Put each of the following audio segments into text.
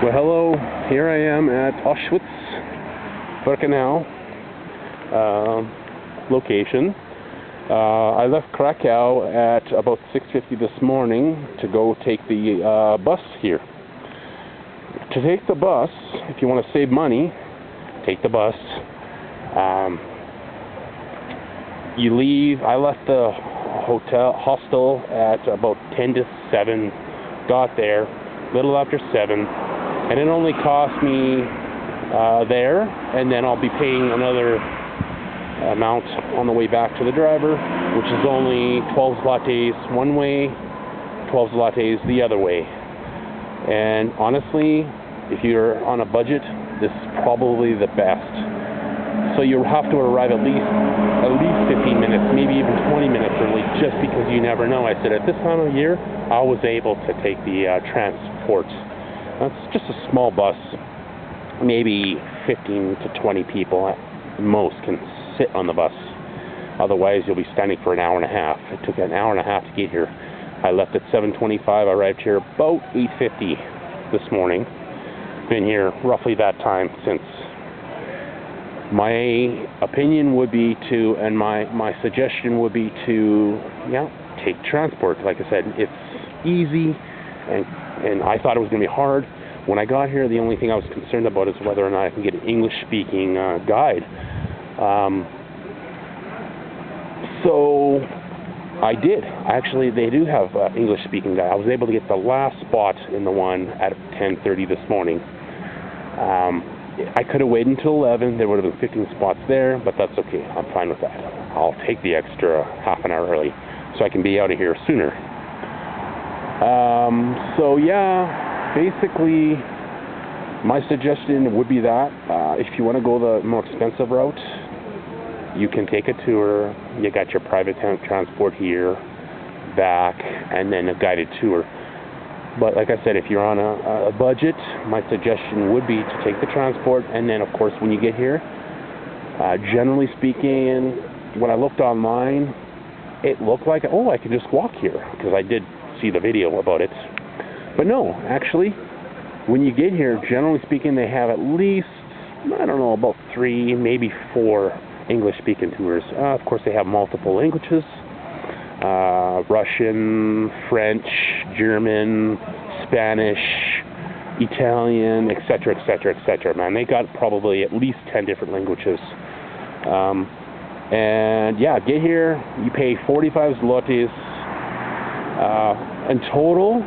Well, hello. Here I am at Auschwitz-Birkenau location. I left Krakow at about 6:50 this morning to go take the bus here. To take the bus, if you want to save money, take the bus. You leave. I left the hostel at about 10 to 7. Got there a little after 7, and it only cost me there, and then I'll be paying another amount on the way back to the driver, which is only 12 zlotys one way, 12 zlotys the other way. And honestly, if you're on a budget, this is probably the best. So you have to arrive at least 15 minutes, maybe even 20 minutes early, just because you never know. I said at this time of year, I was able to take the transport. It's just a small bus, maybe 15 to 20 people at most can sit on the bus. Otherwise, you'll be standing for an hour and a half. It took an hour and a half to get here. I left at 7:25. I arrived here about 8:50 this morning. Been here roughly that time since. My opinion would be to, and my suggestion would be to, take transport. Like I said, it's easy, and I thought it was going to be hard. When I got here, the only thing I was concerned about is whether or not I can get an English-speaking guide. So I did. Actually, they do have English-speaking guide. I was able to get the last spot in the one at 10:30 this morning. I could have waited until 11. There would have been 15 spots there, but that's okay. I'm fine with that. I'll take the extra half an hour early so I can be out of here sooner. So yeah, basically my suggestion would be that if you want to go the more expensive route, you can take a tour. You got your private transport here, back, and then a guided tour. But like I said, if you're on a budget, my suggestion would be to take the transport, and then of course when you get here, generally speaking, when I looked online, it looked like, oh, I can just walk here, because I did see the video about it. But no, actually, when you get here, generally speaking, they have at least, I don't know, about 3, maybe 4 English-speaking tours. Of course, they have multiple languages. Russian, French, German, Spanish, Italian, etc., etc., etc. Man, they got probably at least 10 different languages. And yeah, get here, you pay 45 zlotys. In total,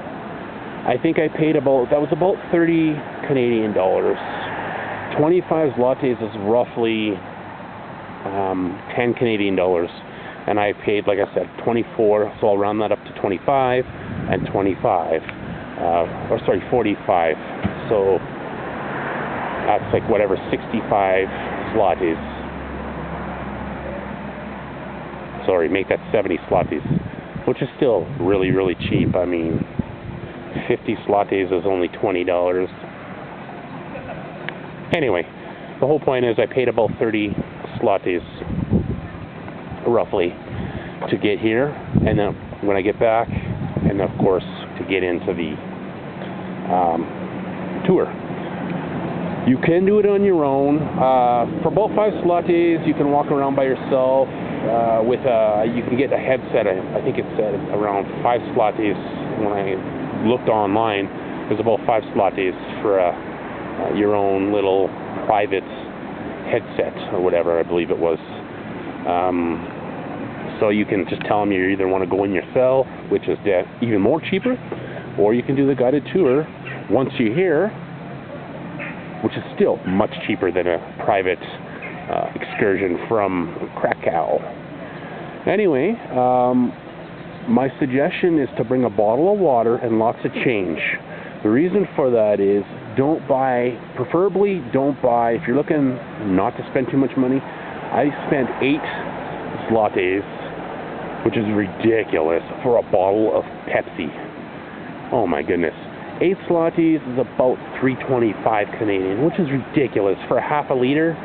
I think I paid about 30 Canadian dollars. 25 zlotys is roughly 10 Canadian dollars. And I paid, like I said, 24, so I'll round that up to 25 and 25. 45. So that's like whatever, 65 zlotys. Sorry, make that 70 zlotys, which is still really, really cheap. I mean, 50 zlotys is only $20. Anyway, the whole point is I paid about 30 zlotys roughly to get here, and then when I get back, and of course to get into the tour. You can do it on your own. For about 5 zlotys, you can walk around by yourself with you can get a headset. I think it said around 5 zlotys. When I looked online, it was about 5 zlotys for your own little private headset or whatever, I believe it was. So you can just tell them you either want to go in yourself, which is even more cheaper, or you can do the guided tour once you're here, which is still much cheaper than a private excursion from Krakow. Anyway, my suggestion is to bring a bottle of water and lots of change. The reason for that is preferably don't buy, if you're looking not to spend too much money, I spent 8 zlotys, which is ridiculous, for a bottle of Pepsi. Oh my goodness. 8 zlotys is about 3.25 Canadian, which is ridiculous for half a liter.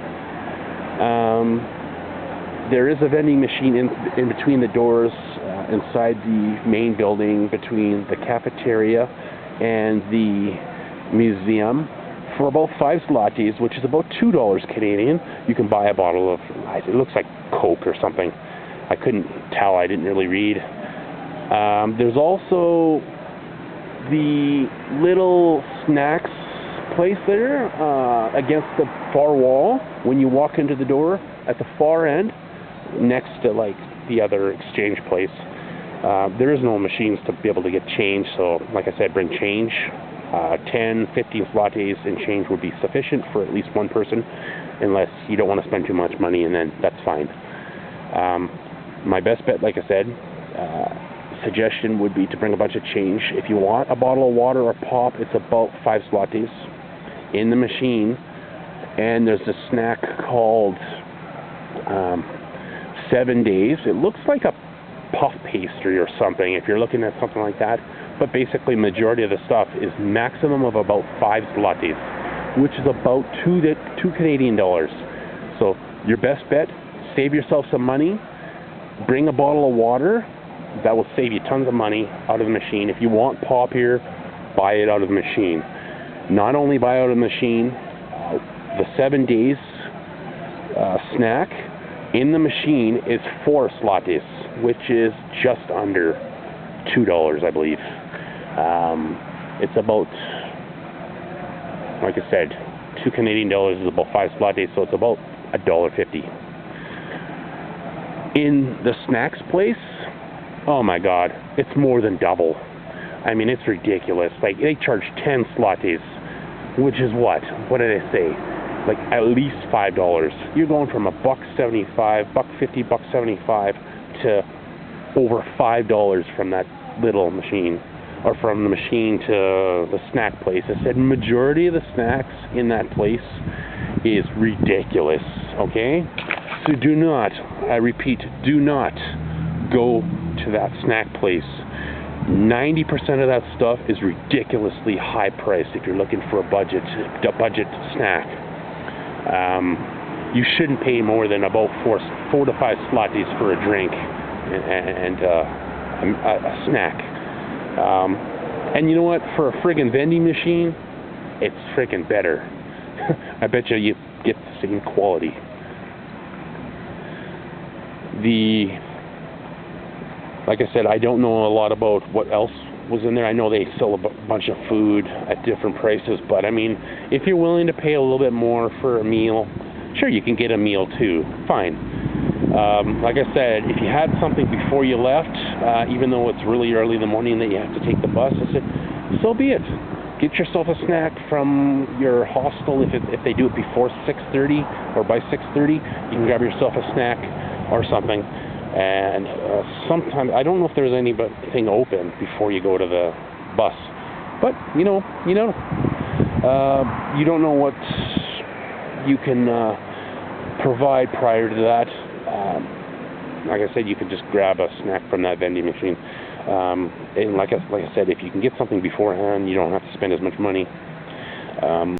There is a vending machine in between the doors inside the main building, between the cafeteria and the museum for about 5 zlotys, which is about $2 Canadian. You can buy a bottle of, it looks like Coke or something. I couldn't tell, I didn't really read. There's also the little snacks place there against the far wall when you walk into the door at the far end, next to like the other exchange place. There is no machines to be able to get change, so like I said, bring change. 10, 15 zlotys in change would be sufficient for at least one person, unless you don't want to spend too much money, and then that's fine. My best bet, like I said, suggestion would be to bring a bunch of change. If you want a bottle of water or pop, it's about 5 zlotys in the machine. And there's a snack called 7 days. It looks like a puff pastry or something if you're looking at something like that, but basically majority of the stuff is maximum of about 5 zlotys, which is about two Canadian dollars. So your best bet, save yourself some money, bring a bottle of water. That will save you tons of money out of the machine. If you want pop here, buy it out of the machine. Not only buy out of the machine, the 7 days snack in the machine is 4 zlotys, which is just under $2, I believe. It's about, like I said, 2 Canadian dollars is about 5 zlotys, so it's about $1.50. In the snacks place, oh my God, it's more than double. I mean, it's ridiculous. Like, they charge 10 zlotys, which is what? What did I say? Like, at least $5. You're going from $1.75, $1.50, $1.75 to over $5 from that little machine, or from the machine to the snack place. I said majority of the snacks in that place is ridiculous, okay? So do not, I repeat, do not go to that snack place. 90% of that stuff is ridiculously high priced if you're looking for a budget snack. You shouldn't pay more than about 4 to 5 zlotys for a drink and a snack. And you know what? For a friggin' vending machine, it's friggin' better. I bet you get the same quality. Like I said, I don't know a lot about what else was in there. I know they sell a bunch of food at different prices, but I mean, if you're willing to pay a little bit more for a meal, sure, you can get a meal too. Fine. Like I said, if you had something before you left, even though it's really early in the morning that you have to take the bus, I said, so be it. Get yourself a snack from your hostel. If they do it before 6:30 or by 6:30, you can grab yourself a snack or something. And sometimes, I don't know if there's anything open before you go to the bus, but you don't know what you can provide prior to that. Like I said, you can just grab a snack from that vending machine. And like I said, if you can get something beforehand, you don't have to spend as much money.